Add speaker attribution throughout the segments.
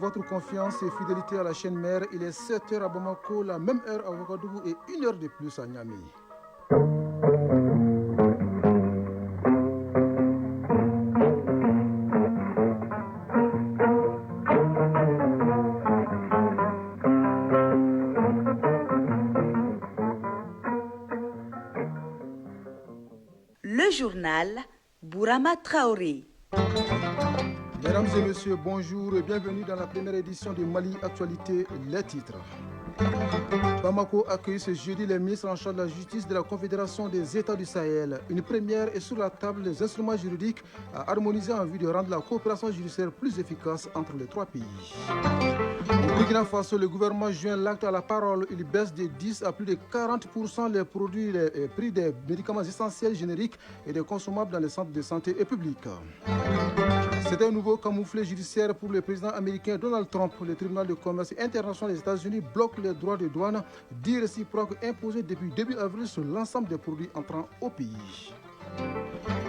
Speaker 1: votre confiance et fidélité à la chaîne mère. Il est 7h à Bamako, la même heure à Ouagadougou et 1 heure de plus à Niamey.
Speaker 2: Le journal Bourama Traoré.
Speaker 1: Mesdames et messieurs, bonjour et bienvenue dans la première édition de Mali Actualité, les titres. Bamako accueille ce jeudi les ministres en charge de la justice de la Confédération des États du Sahel. Une première est sur la table des instruments juridiques à harmoniser en vue de rendre la coopération judiciaire plus efficace entre les trois pays. Au Burkina Faso, le gouvernement joint l'acte à la parole. Il baisse de 10 à plus de 40% les prix des médicaments essentiels génériques et des consommables dans les centres de santé et publics. C'est un nouveau camouflet judiciaire pour le président américain Donald Trump. Le tribunal de commerce international des États-Unis bloque les droits de douane dits réciproques imposés depuis début avril sur l'ensemble des produits entrant au pays.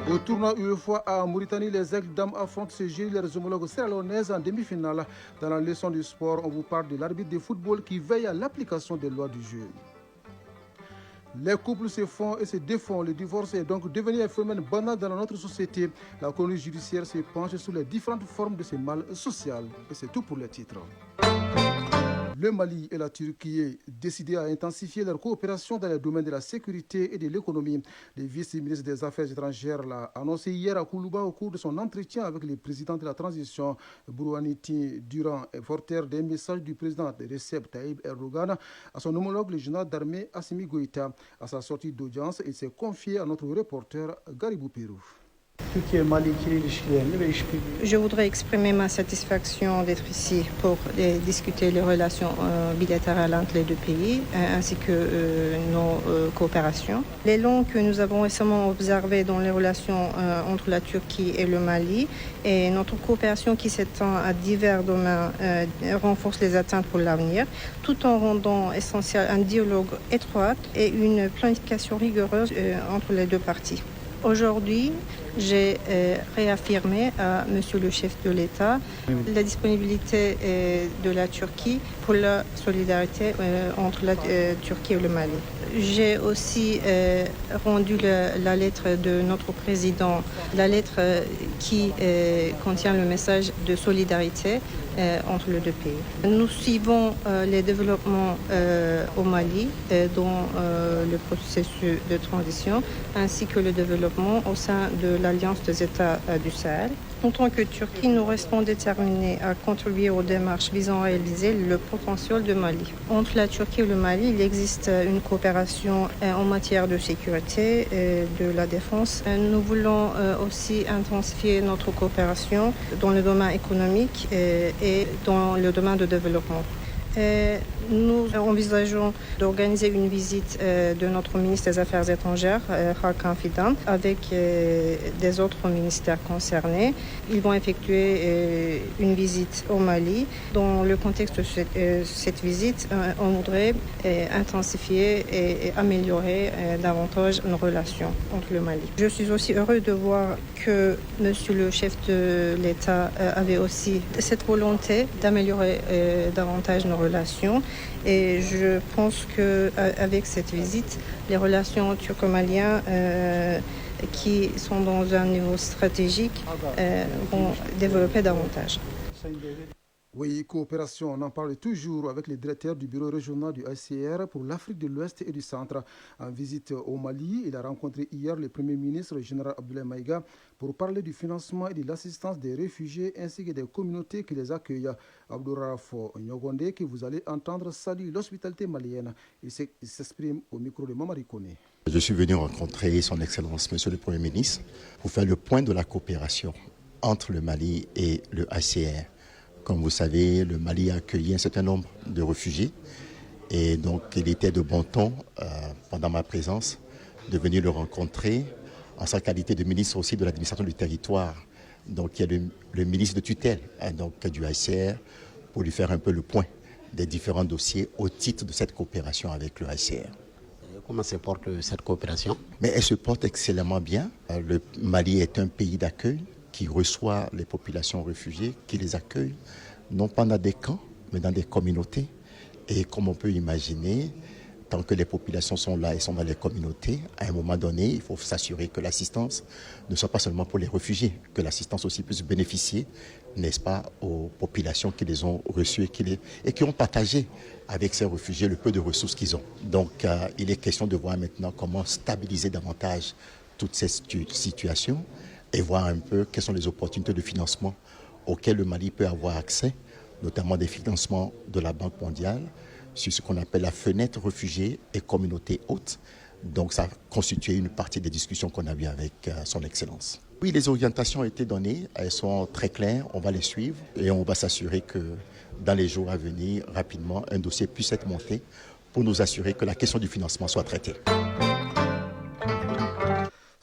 Speaker 1: Au tournoi UEFA à Mauritanie, les Aigles dames affrontent ce jeudi leurs homologues sierra-léonaises en demi-finale. Dans la leçon du sport, on vous parle de l'arbitre de football qui veille à l'application des lois du jeu. Les couples se font et se défont. Le divorce est donc devenu un phénomène banal dans notre société. La chronique judiciaire se penche sur les différentes formes de ce mal social. Et c'est tout pour les titres. Le Mali et la Turquie ont décidé à intensifier leur coopération dans les domaines de la sécurité et de l'économie. Le vice-ministre des Affaires étrangères l'a annoncé hier à Koulouba au cours de son entretien avec le président de la transition, Bourouaniti Durand, porteur des messages du président Recep Tayyip Erdogan à son homologue le général d'armée Assimi Goïta. À sa sortie d'audience, il s'est confié à notre reporter Garibou Pérou.
Speaker 3: Je voudrais exprimer ma satisfaction d'être ici pour discuter les relations bilatérales entre les deux pays ainsi que nos coopérations. L'élan que nous avons récemment observé dans les relations entre la Turquie et le Mali et notre coopération qui s'étend à divers domaines renforce les attentes pour l'avenir tout en rendant essentiel un dialogue étroit et une planification rigoureuse entre les deux parties. Aujourd'hui, j'ai réaffirmé à Monsieur le chef de l'État la disponibilité de la Turquie pour la solidarité entre la Turquie et le Mali. J'ai aussi rendu la lettre de notre président, la lettre qui contient le message de solidarité entre les deux pays. Nous suivons les développements au Mali dans le processus de transition ainsi que le développement au sein de l'Alliance des États du Sahel. En tant que Turquie, nous restons déterminés à contribuer aux démarches visant à réaliser le potentiel du Mali. Entre la Turquie et le Mali, il existe une coopération en matière de sécurité et de la défense. Nous voulons aussi intensifier notre coopération dans le domaine économique et dans le domaine de développement. Nous envisageons d'organiser une visite de notre ministre des Affaires étrangères, Hakan Fidan, avec des autres ministères concernés. Ils vont effectuer une visite au Mali. Dans le contexte de cette visite, on voudrait intensifier et améliorer davantage nos relations entre le Mali. Je suis aussi heureux de voir que Monsieur le chef de l'État avait aussi cette volonté d'améliorer davantage nos relations. Et je pense qu'avec cette visite, les relations turco-maliennes qui sont dans un niveau stratégique vont développer davantage.
Speaker 1: Oui, coopération, on en parle toujours avec le directeur du bureau régional du HCR pour l'Afrique de l'Ouest et du Centre. En visite au Mali, il a rencontré hier le Premier ministre, le général Abdoulaye Maïga, pour parler du financement et de l'assistance des réfugiés ainsi que des communautés qui les accueillent. Abdourafo Nyogonde, que vous allez entendre, salue l'hospitalité malienne. Il s'exprime au micro de Mamari Koné.
Speaker 4: Je suis venu rencontrer son Excellence, Monsieur le Premier ministre, pour faire le point de la coopération entre le Mali et le HCR. Comme vous savez, le Mali a accueilli un certain nombre de réfugiés et donc il était de bon ton, pendant ma présence, de venir le rencontrer en sa qualité de ministre aussi de l'administration du territoire. Donc il y a le ministre de tutelle donc, du HCR pour lui faire un peu le point des différents dossiers au titre de cette coopération avec le HCR.
Speaker 5: Comment se porte cette coopération?
Speaker 4: Mais elle se porte excellemment bien. Le Mali est un pays d'accueil qui reçoit les populations réfugiées, qui les accueille non pas dans des camps, mais dans des communautés. Et comme on peut imaginer, tant que les populations sont là et sont dans les communautés, à un moment donné, il faut s'assurer que l'assistance ne soit pas seulement pour les réfugiés, que l'assistance aussi puisse bénéficier, n'est-ce pas, aux populations qui les ont reçues et qui ont partagé avec ces réfugiés le peu de ressources qu'ils ont. Donc, il est question de voir maintenant comment stabiliser davantage toutes ces situations et voir un peu quelles sont les opportunités de financement auxquelles le Mali peut avoir accès, notamment des financements de la Banque mondiale, sur ce qu'on appelle la fenêtre réfugiés et communautés hautes. Donc ça a constitué une partie des discussions qu'on a eues avec son Excellence. Oui, les orientations ont été données, elles sont très claires, on va les suivre et on va s'assurer que dans les jours à venir, rapidement, un dossier puisse être monté pour nous assurer que la question du financement soit traitée.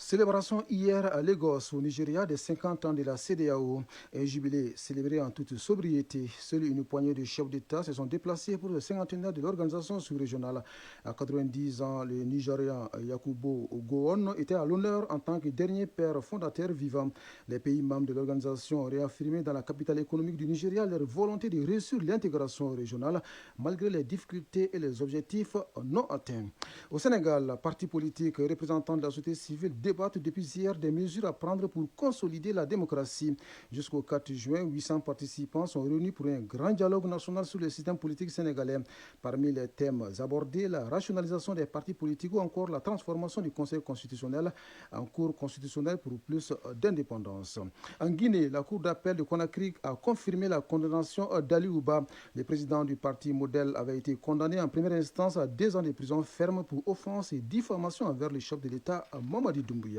Speaker 1: Célébration hier à Lagos, au Nigeria, des 50 ans de la CEDEAO. Un jubilé célébré en toute sobriété. Seule une poignée de chefs d'État se sont déplacés pour le 50e de l'organisation sous-régionale. À 90 ans, le Nigérian Yakubu Gowon était à l'honneur en tant que dernier père fondateur vivant. Les pays membres de l'organisation ont réaffirmé dans la capitale économique du Nigeria leur volonté de réussir l'intégration régionale malgré les difficultés et les objectifs non atteints. Au Sénégal, partis politiques et représentants de la société civile débattent depuis hier des mesures à prendre pour consolider la démocratie. Jusqu'au 4 juin, 800 participants sont réunis pour un grand dialogue national sur le système politique sénégalais. Parmi les thèmes abordés, la rationalisation des partis politiques ou encore la transformation du Conseil constitutionnel en Cour constitutionnelle pour plus d'indépendance. En Guinée, la Cour d'appel de Conakry a confirmé la condamnation d'Ali Ouba. Le président du parti Modèle avait été condamné en première instance à 2 ans de prison ferme pour offense et diffamation envers le chef de l'État, Mamadi Doumbouya.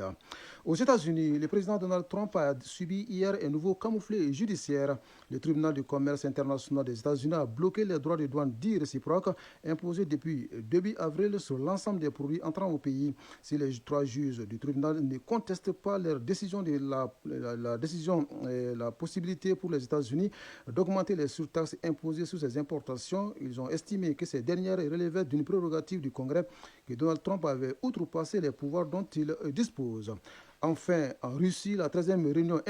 Speaker 1: Aux États-Unis, le président Donald Trump a subi hier un nouveau camouflet judiciaire. Le tribunal du commerce international des États-Unis a bloqué les droits de douane dits réciproques imposés depuis début avril sur l'ensemble des produits entrant au pays. Si les 3 juges du tribunal ne contestent pas leur décision la possibilité pour les États-Unis d'augmenter les surtaxes imposées sur ces importations, ils ont estimé que ces dernières relevaient d'une prérogative du Congrès que Donald Trump avait outrepassé les pouvoirs dont il dispose. Enfin, en Russie, la 13e réunion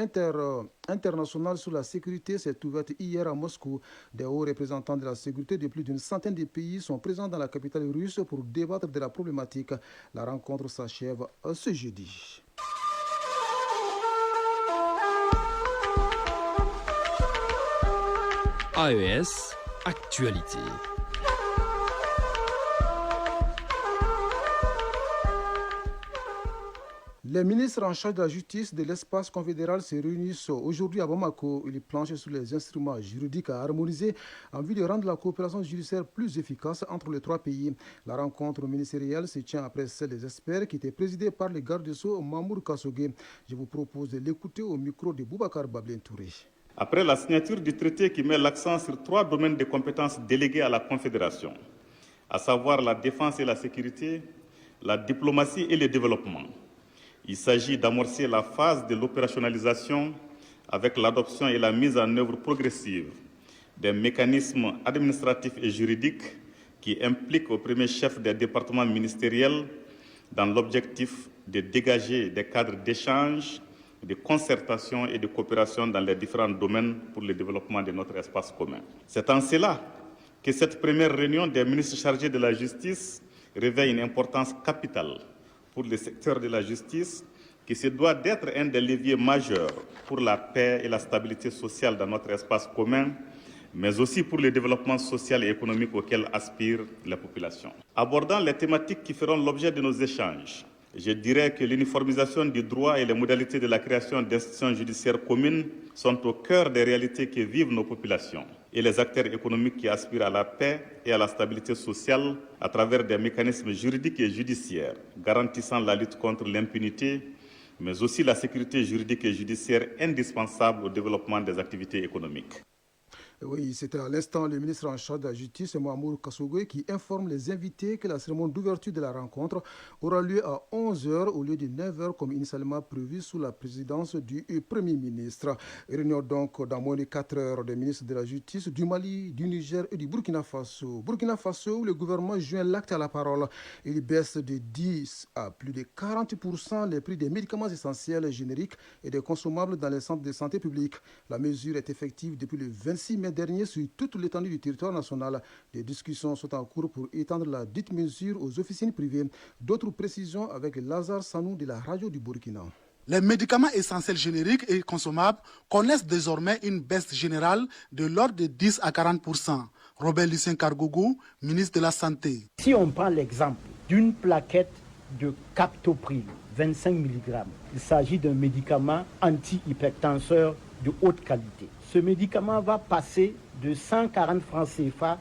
Speaker 1: internationale sur la sécurité s'est ouverte hier à Moscou. Des hauts représentants de la sécurité de plus d'une centaine de pays sont présents dans la capitale russe pour débattre de la problématique. La rencontre s'achève ce jeudi.
Speaker 6: AES Actualité.
Speaker 1: Les ministres en charge de la justice de l'espace confédéral se réunissent aujourd'hui à Bamako. Ils planchent sur les instruments juridiques à harmoniser en vue de rendre la coopération judiciaire plus efficace entre les 3 pays. La rencontre ministérielle se tient après celle des experts qui était présidée par le garde des Sceaux Mamour Kassogué. Je vous propose de l'écouter au micro de Boubacar Bablin Touré.
Speaker 7: Après la signature du traité qui met l'accent sur 3 domaines de compétences délégués à la Confédération, à savoir la défense et la sécurité, la diplomatie et le développement, il s'agit d'amorcer la phase de l'opérationnalisation avec l'adoption et la mise en œuvre progressive des mécanismes administratifs et juridiques qui impliquent au premier chef des départements ministériels dans l'objectif de dégager des cadres d'échange, de concertation et de coopération dans les différents domaines pour le développement de notre espace commun. C'est en cela que cette première réunion des ministres chargés de la justice revêt une importance capitale pour le secteur de la justice, qui se doit d'être un des leviers majeurs pour la paix et la stabilité sociale dans notre espace commun, mais aussi pour le développement social et économique auquel aspirent les populations. Abordant les thématiques qui feront l'objet de nos échanges, je dirais que l'uniformisation du droit et les modalités de la création d'institutions judiciaires communes sont au cœur des réalités que vivent nos populations et les acteurs économiques qui aspirent à la paix et à la stabilité sociale à travers des mécanismes juridiques et judiciaires garantissant la lutte contre l'impunité, mais aussi la sécurité juridique et judiciaire indispensable au développement des activités économiques.
Speaker 1: Oui, c'était à l'instant le ministre en charge de la justice, Mamour Kassogué, qui informe les invités que la cérémonie d'ouverture de la rencontre aura lieu à 11h au lieu de 9h comme initialement prévu sous la présidence du Premier ministre. Réunion donc dans moins de 4 heures des ministres de la justice du Mali, du Niger et du Burkina Faso. Burkina Faso, où le gouvernement joint l'acte à la parole. Il baisse de 10 à plus de 40% les prix des médicaments essentiels génériques et des consommables dans les centres de santé publique. La mesure est effective depuis le 26 mai dernier sur toute l'étendue du territoire national. Des discussions sont en cours pour étendre la dite mesure aux officines privées. D'autres précisions avec Lazare Sanou de la radio du Burkina.
Speaker 8: Les médicaments essentiels génériques et consommables connaissent désormais une baisse générale de l'ordre de 10 à 40%. Robert Lucien Cargougou, ministre de la Santé.
Speaker 9: Si on prend l'exemple d'une plaquette de captopril, 25 mg, il s'agit d'un médicament anti-hypertenseur de haute qualité. Ce médicament va passer de 140 francs CFA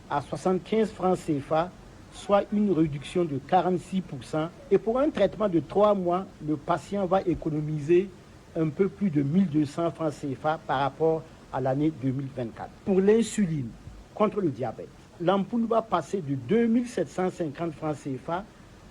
Speaker 9: à 75 francs CFA, soit une réduction de 46%. Et pour un traitement de 3 mois, le patient va économiser un peu plus de 1200 francs CFA par rapport à l'année 2024. Pour l'insuline contre le diabète, l'ampoule va passer de 2750 francs CFA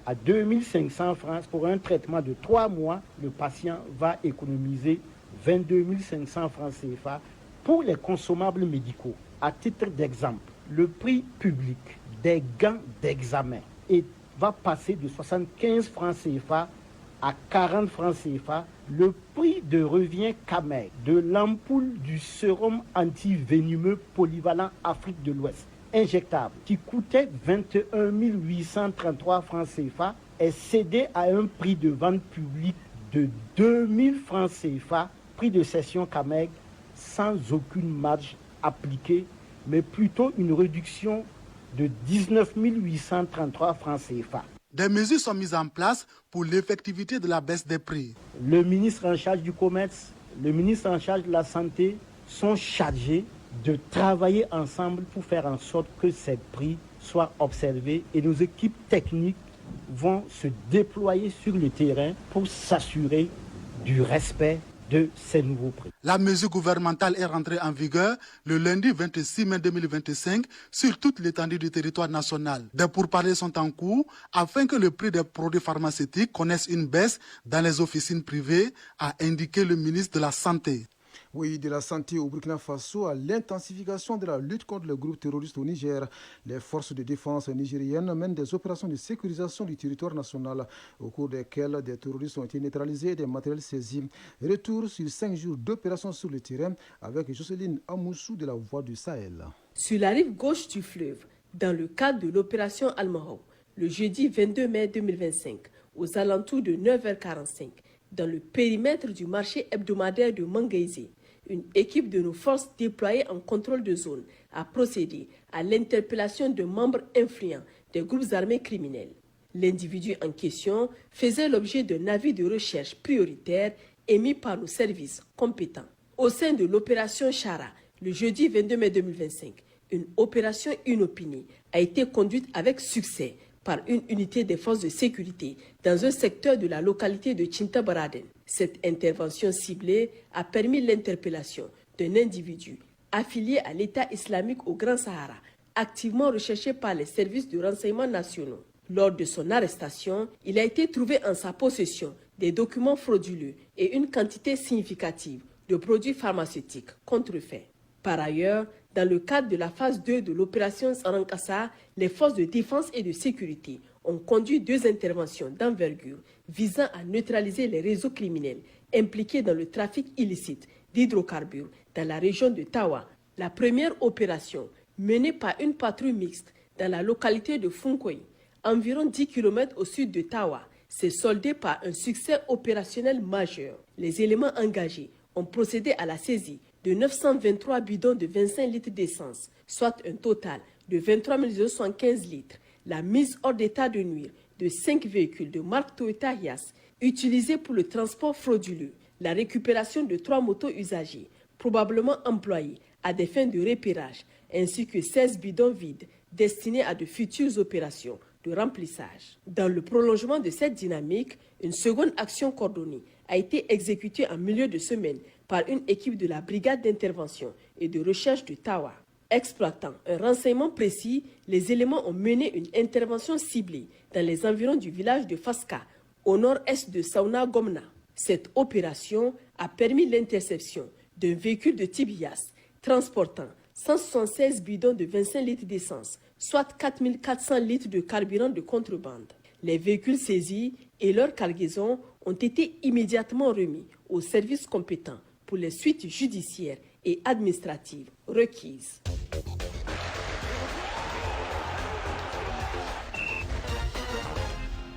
Speaker 9: à 2500 francs. Pour un traitement de 3 mois, le patient va économiser 22 500 francs CFA. Pour les consommables médicaux, à titre d'exemple, le prix public des gants d'examen va passer de 75 francs CFA à 40 francs CFA. Le prix de revient CAMEG de l'ampoule du sérum antivénimeux polyvalent Afrique de l'Ouest injectable, qui coûtait 21 833 francs CFA, est cédé à un prix de vente publique de 2000 francs CFA, prix de cession CAMEG, sans aucune marge appliquée, mais plutôt une réduction de 19 833 francs CFA.
Speaker 8: Des mesures sont mises en place pour l'effectivité de la baisse des prix.
Speaker 9: Le ministre en charge du commerce, le ministre en charge de la santé sont chargés de travailler ensemble pour faire en sorte que ces prix soient observés, et nos équipes techniques vont se déployer sur le terrain pour s'assurer du respect de ces nouveaux prix.
Speaker 8: La mesure gouvernementale est rentrée en vigueur le lundi 26 mai 2025 sur toute l'étendue du territoire national. Des pourparlers sont en cours afin que le prix des produits pharmaceutiques connaisse une baisse dans les officines privées, a indiqué le ministre de la Santé.
Speaker 1: Oui, de la santé au Burkina Faso à l'intensification de la lutte contre les groupes terroristes au Niger. Les forces de défense nigériennes mènent des opérations de sécurisation du territoire national au cours desquelles des terroristes ont été neutralisés et des matériels saisis. Retour sur 5 jours d'opérations sur le terrain avec Jocelyne Amoussou de la Voix du Sahel.
Speaker 10: Sur la rive gauche du fleuve, dans le cadre de l'opération Al-Mahou, le jeudi 22 mai 2025, aux alentours de 9h45, dans le périmètre du marché hebdomadaire de Mangaïsé, une équipe de nos forces déployées en contrôle de zone a procédé à l'interpellation de membres influents des groupes armés criminels. L'individu en question faisait l'objet d'un avis de recherche prioritaire émis par nos services compétents. Au sein de l'opération Chara, le jeudi 22 mai 2025, une opération inopinée a été conduite avec succès par une unité des forces de sécurité dans un secteur de la localité de Tintabaraden. Cette intervention ciblée a permis l'interpellation d'un individu affilié à l'État islamique au Grand Sahara, activement recherché par les services de renseignement nationaux. Lors de son arrestation, il a été trouvé en sa possession des documents frauduleux et une quantité significative de produits pharmaceutiques contrefaits. Par ailleurs, dans le cadre de la phase 2 de l'opération Sarankassa, les forces de défense et de sécurité ont conduit 2 interventions d'envergure visant à neutraliser les réseaux criminels impliqués dans le trafic illicite d'hydrocarbures dans la région de Tawa. La première opération, menée par une patrouille mixte dans la localité de Funkoy, environ 10 km au sud de Tawa, s'est soldée par un succès opérationnel majeur. Les éléments engagés ont procédé à la saisie de 923 bidons de 25 litres d'essence, soit un total de 23 275 litres, la mise hors d'état de nuire de 5 véhicules de marque Toyota Hiace utilisés pour le transport frauduleux, la récupération de 3 motos usagées, probablement employées à des fins de repérage, ainsi que 16 bidons vides destinés à de futures opérations de remplissage. Dans le prolongement de cette dynamique, une seconde action coordonnée a été exécutée en milieu de semaine par une équipe de la brigade d'intervention et de recherche de Tawa. Exploitant un renseignement précis, les éléments ont mené une intervention ciblée dans les environs du village de Faska, au nord-est de Sauna Gomna. Cette opération a permis l'interception d'un véhicule de type Hiace transportant 176 bidons de 25 litres d'essence, soit 4400 litres de carburant de contrebande. Les véhicules saisis et leur cargaison ont été immédiatement remis aux services compétents pour les suites judiciaires et administratives requises.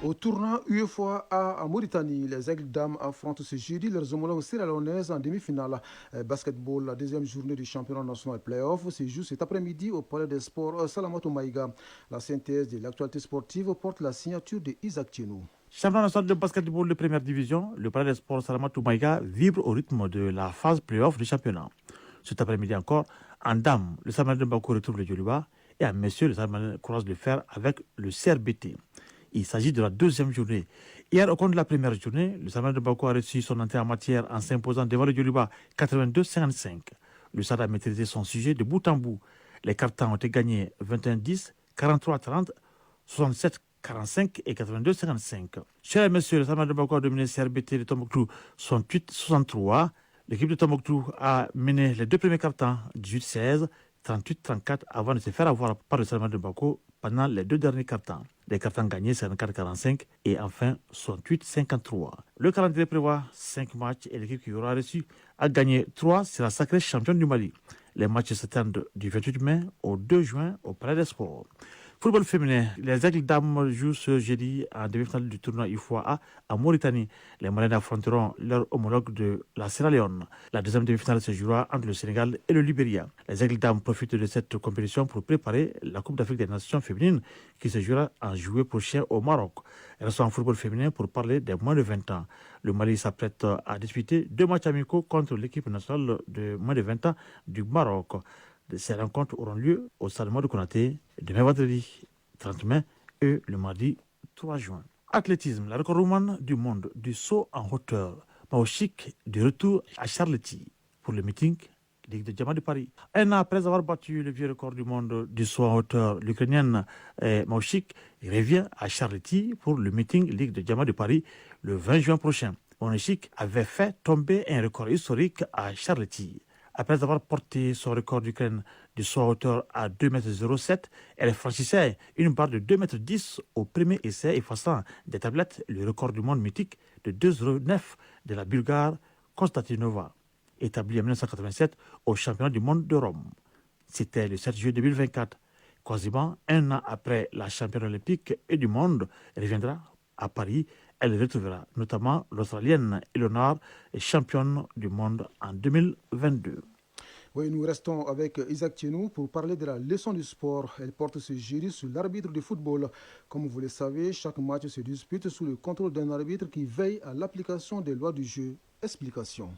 Speaker 1: Au tournoi UEFA à Mauritanie, les Aigles Dames affrontent ce jeudi leurs homologues sierra-léonaises en demi-finale. Basketball, la deuxième journée du championnat national play-off se joue cet après-midi au Palais des Sports Salamatou Maïga. La synthèse de l'actualité sportive porte la signature de Isaac Tienou.
Speaker 11: Champion national de basketball de première division, le Palais des Sports Salamatou Maïga vibre au rythme de la phase play-off du championnat. Cet après-midi encore, en dames, le Samadin Bako retrouve le Djoliba et en messieurs, le Samadin croise le fer avec le CRBT. Il s'agit de la deuxième journée. Hier, au cours de la première journée, le Samadin Bako a reçu son entrée en matière en s'imposant devant le Djoliba 82-55. Le SAD a maîtrisé son sujet de bout en bout. Les cartons ont été gagnés 21-10, 43-30, 67-45 et 82-55. Chez les messieurs, le Samadin Bako a dominé le CRBT de Tombouctou 68-63. L'équipe de Tombouctou a mené les deux premiers cartons 18-16, 38-34 avant de se faire avoir par le Samadin Bako pendant les deux derniers cartons. Les cartons gagnés 54-45 et enfin 68-53. Le calendrier prévoit 5 matchs et l'équipe qui aura reçu a gagné 3 sera sacrée championne du Mali. Les matchs s'étendent du 28 mai au 2 juin au Palais des Sports. Football féminin, les Aigles Dames jouent ce jeudi en demi-finale du tournoi UEFA à Mauritanie. Les Maliens affronteront leur homologue de la Sierra Leone. La deuxième demi-finale se jouera entre le Sénégal et le Libéria. Les Aigles Dames profitent de cette compétition pour préparer la Coupe d'Afrique des Nations féminines qui se jouera en juillet prochain au Maroc. Elles sont en football féminin pour parler des moins de 20 ans. Le Mali s'apprête à disputer 2 matchs amicaux contre l'équipe nationale de moins de 20 ans du Maroc. Ces rencontres auront lieu au stade de Konaté demain vendredi 30 mai et le mardi 3 juin. Athlétisme, la record romane du monde du saut en hauteur. Maochik de retour à Charletti pour le meeting Ligue de Diamant de Paris. Un an après avoir battu le vieux record du monde du saut en hauteur, l'Ukrainienne Maochik revient à Charletti pour le meeting Ligue de Diamant de Paris le 20 juin prochain. Maochik avait fait tomber un record historique à Charletti. Après avoir porté son record d'Ukraine du saut en hauteur à 2,07 m, elle franchissait une barre de 2,10 m au premier essai, effaçant des tablettes le record du monde mythique de 2,09 m de la Bulgare Konstantinova, établi en 1987 au championnat du monde de Rome. C'était le 7 juillet 2024. Quasiment un an après la championne olympique et du monde, elle reviendra à Paris. Elle retrouvera notamment l'Australienne Eleanor, championne du monde en 2022.
Speaker 1: Oui, nous restons avec Isaac Tienou pour parler de la leçon du sport. Elle porte ce jury sur l'arbitre de football. Comme vous le savez, chaque match se dispute sous le contrôle d'un arbitre qui veille à l'application des lois du jeu. Explication.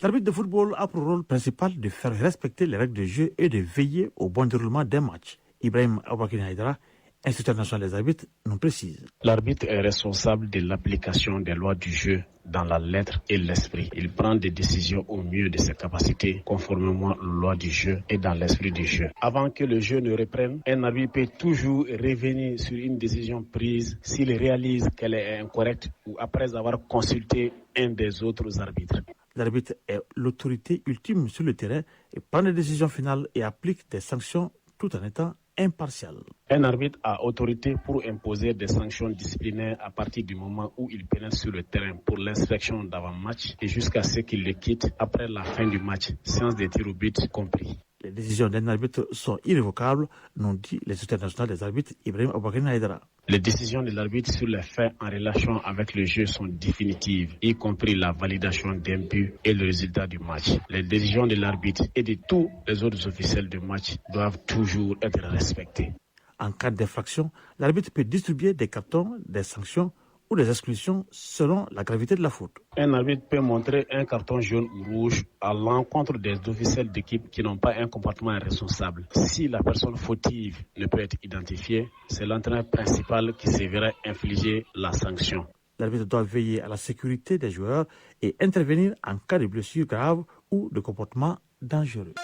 Speaker 11: L'arbitre de football a pour rôle principal de faire respecter les règles de jeu et de veiller au bon déroulement d'un match. Ibrahim Aboubakar Haïdara, Institut national des arbitres, nous précise.
Speaker 5: L'arbitre est responsable de l'application des lois du jeu dans la lettre et l'esprit. Il prend des décisions au mieux de ses capacités, conformément aux lois du jeu et dans l'esprit du jeu. Avant que le jeu ne reprenne, un arbitre peut toujours revenir sur une décision prise s'il réalise qu'elle est incorrecte ou après avoir consulté un des autres arbitres.
Speaker 11: L'arbitre est l'autorité ultime sur le terrain et prend des décisions finales et applique des sanctions tout en étant impartial.
Speaker 5: Un arbitre a autorité pour imposer des sanctions disciplinaires à partir du moment où il pénètre sur le terrain pour l'inspection d'avant-match et jusqu'à ce qu'il le quitte après la fin du match, séance de tir au but compris.
Speaker 11: Les décisions d'un arbitre sont irrévocables, nous dit l'Institut national des arbitres Ibrahim Aboubakar Haïdara.
Speaker 5: Les décisions de l'arbitre sur les faits en relation avec le jeu sont définitives, y compris la validation d'un but et le résultat du match. Les décisions de l'arbitre et de tous les autres officiels de match doivent toujours être respectées.
Speaker 11: En cas d'infraction, l'arbitre peut distribuer des cartons, des sanctions ou des exclusions selon la gravité de la faute.
Speaker 5: Un arbitre peut montrer un carton jaune ou rouge à l'encontre des officiels d'équipe qui n'ont pas un comportement responsable. Si la personne fautive ne peut être identifiée, c'est l'entraîneur principal qui se verra infliger la sanction.
Speaker 11: L'arbitre doit veiller à la sécurité des joueurs et intervenir en cas de blessure grave ou de comportement dangereux.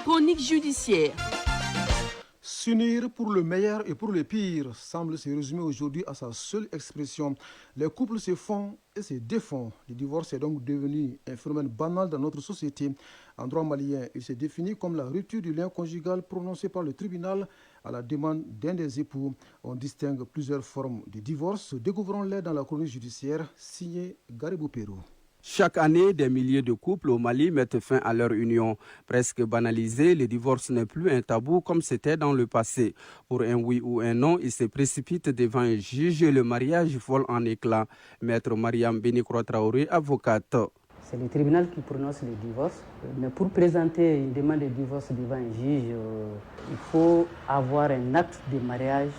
Speaker 2: Chronique judiciaire.
Speaker 1: S'unir pour le meilleur et pour le pire semble se résumer aujourd'hui à sa seule expression. Les couples se font et se défont. Le divorce est donc devenu un phénomène banal dans notre société. En droit malien, il se définit comme la rupture du lien conjugal prononcée par le tribunal à la demande d'un des époux. On distingue plusieurs formes de divorce. Découvrons-les dans la chronique judiciaire signée Garibou Pérou.
Speaker 12: Chaque année, des milliers de couples au Mali mettent fin à leur union. Presque banalisé, le divorce n'est plus un tabou comme c'était dans le passé. Pour un oui ou un non, il se précipite devant un juge et le mariage vole en éclats. Maître Mariam Benikro Traoré, avocate.
Speaker 13: C'est le tribunal qui prononce le divorce. Mais pour présenter une demande de divorce devant un juge, il faut avoir un acte de mariage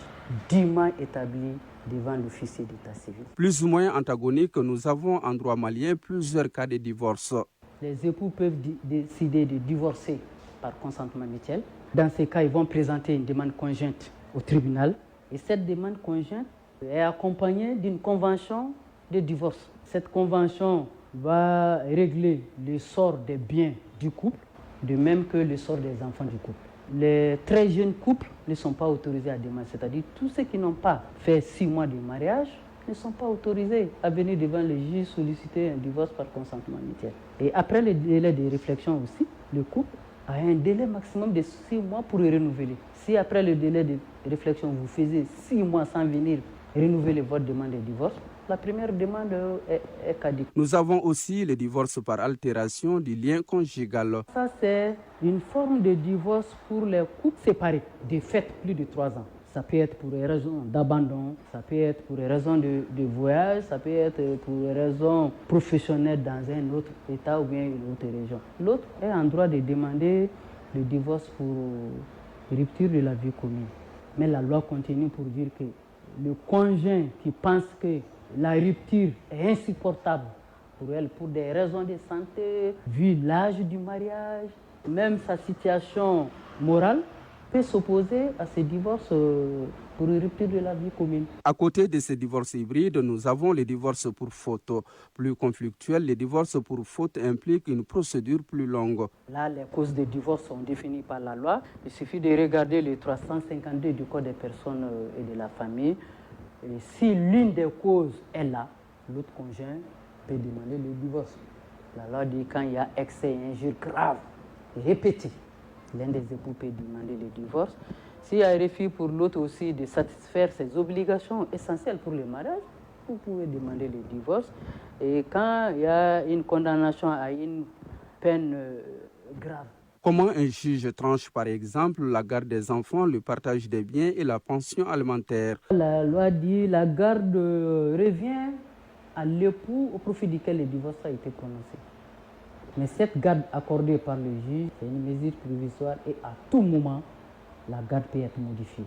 Speaker 13: dûment établi devant l'officier d'état civil.
Speaker 12: Plus ou moins antagonique, nous avons en droit malien plusieurs cas de divorce.
Speaker 13: Les époux peuvent décider de divorcer par consentement mutuel. Dans ces cas, ils vont présenter une demande conjointe au tribunal. Et cette demande conjointe est accompagnée d'une convention de divorce. Cette convention va régler le sort des biens du couple, de même que le sort des enfants du couple. Les très jeunes couples ne sont pas autorisés à demander, c'est-à-dire tous ceux qui n'ont pas fait 6 mois de mariage ne sont pas autorisés à venir devant le juge solliciter un divorce par consentement mutuel. Et après le délai de réflexion aussi, le couple a un délai maximum de 6 mois pour renouveler. Si après le délai de réflexion, vous faisiez 6 mois sans venir renouveler votre demande de divorce, la première demande est caduque.
Speaker 12: Nous avons aussi le divorce par altération du lien conjugal.
Speaker 13: Ça, c'est une forme de divorce pour les couples séparés, de fait plus de 3 ans. Ça peut être pour des raisons d'abandon, ça peut être pour des raisons de voyage, ça peut être pour des raisons professionnelles dans un autre État ou bien une autre région. L'autre est en droit de demander le divorce pour rupture de la vie commune. Mais la loi continue pour dire que le conjoint qui pense que la rupture est insupportable pour elle, pour des raisons de santé, vu l'âge du mariage, même sa situation morale, peut s'opposer à ce divorce pour une rupture de la vie commune.
Speaker 12: À côté de ces divorces hybrides, nous avons les divorces pour faute. Plus conflictuels, les divorces pour faute impliquent une procédure plus longue.
Speaker 13: Là, les causes de divorce sont définies par la loi. Il suffit de regarder le 352 du Code des personnes et de la famille. Et si l'une des causes est là, l'autre conjoint peut demander le divorce. La loi dit quand il y a excès et injure grave, répété, l'un des époux peut demander le divorce. S'il y a un refus pour l'autre aussi de satisfaire ses obligations essentielles pour le mariage, vous pouvez demander le divorce. Et quand il y a une condamnation à une peine grave.
Speaker 12: Comment un juge tranche par exemple la garde des enfants, le partage des biens et la pension alimentaire?
Speaker 13: La loi dit que la garde revient à l'époux au profit duquel le divorce a été prononcé. Mais cette garde accordée par le juge, c'est une mesure provisoire et à tout moment, la garde peut être modifiée.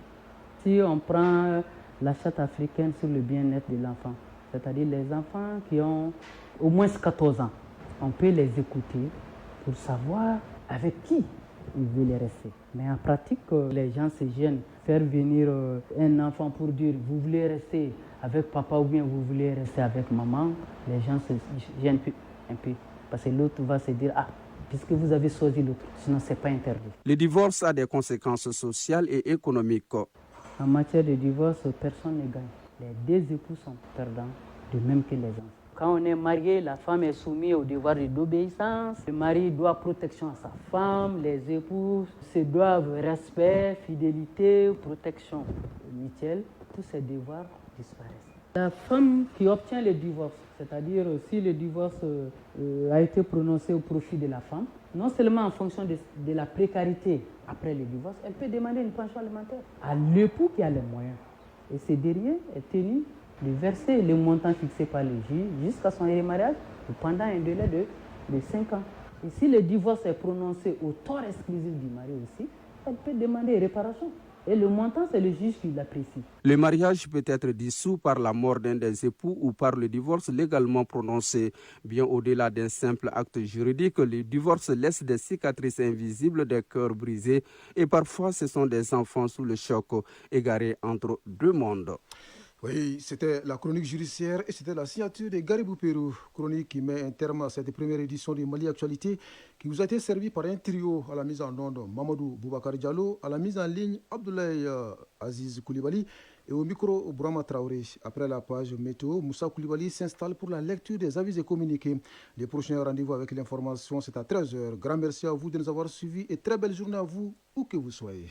Speaker 13: Si on prend la charte africaine sur le bien-être de l'enfant, c'est-à-dire les enfants qui ont au moins 14 ans, on peut les écouter pour savoir avec qui ils veulent rester. Mais en pratique, les gens se gênent. Faire venir un enfant pour dire vous voulez rester avec papa ou bien vous voulez rester avec maman, les gens se gênent un peu. Parce que l'autre va se dire ah, puisque vous avez choisi l'autre, sinon ce n'est pas interdit.
Speaker 12: Le divorce a des conséquences sociales et économiques.
Speaker 13: En matière de divorce, personne ne gagne. Les 2 époux sont perdants, de même que les enfants. Quand on est marié, la femme est soumise au devoir d'obéissance. Le mari doit protection à sa femme. Les époux se doivent respect, fidélité, protection mutuelle. Tous ces devoirs disparaissent. La femme qui obtient le divorce, c'est-à-dire si le divorce a été prononcé au profit de la femme, non seulement en fonction de la précarité après le divorce, elle peut demander une pension alimentaire à l'époux qui a les moyens. Et ce dernier est tenu de verser le montant fixé par le juge jusqu'à son remariage pendant un délai de 5 ans. Et si le divorce est prononcé au tort exclusif du mari aussi, elle peut demander réparation. Et le montant, c'est le juge qui l'apprécie.
Speaker 12: Le mariage peut être dissous par la mort d'un des époux ou par le divorce légalement prononcé. Bien au-delà d'un simple acte juridique, le divorce laisse des cicatrices invisibles, des cœurs brisés et parfois ce sont des enfants sous le choc, égarés entre 2 mondes.
Speaker 1: Oui, c'était la chronique judiciaire et c'était la signature de Garibou Pérou, chronique qui met un terme à cette première édition de Mali Actualité qui vous a été servie par un trio à la mise en onde, Mamadou Boubacar Diallo, à la mise en ligne, Abdoulaye Aziz Koulibaly et au micro, Brahma Traoré. Après la page météo, Moussa Koulibaly s'installe pour la lecture des avis et communiqués. Les prochains rendez-vous avec l'information, c'est à 13h. Grand merci à vous de nous avoir suivis et très belle journée à vous, où que vous soyez.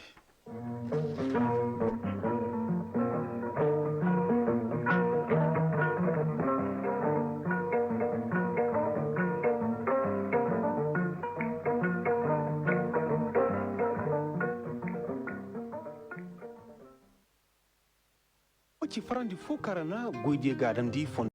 Speaker 14: wace faran di fo karana goide gadam di fon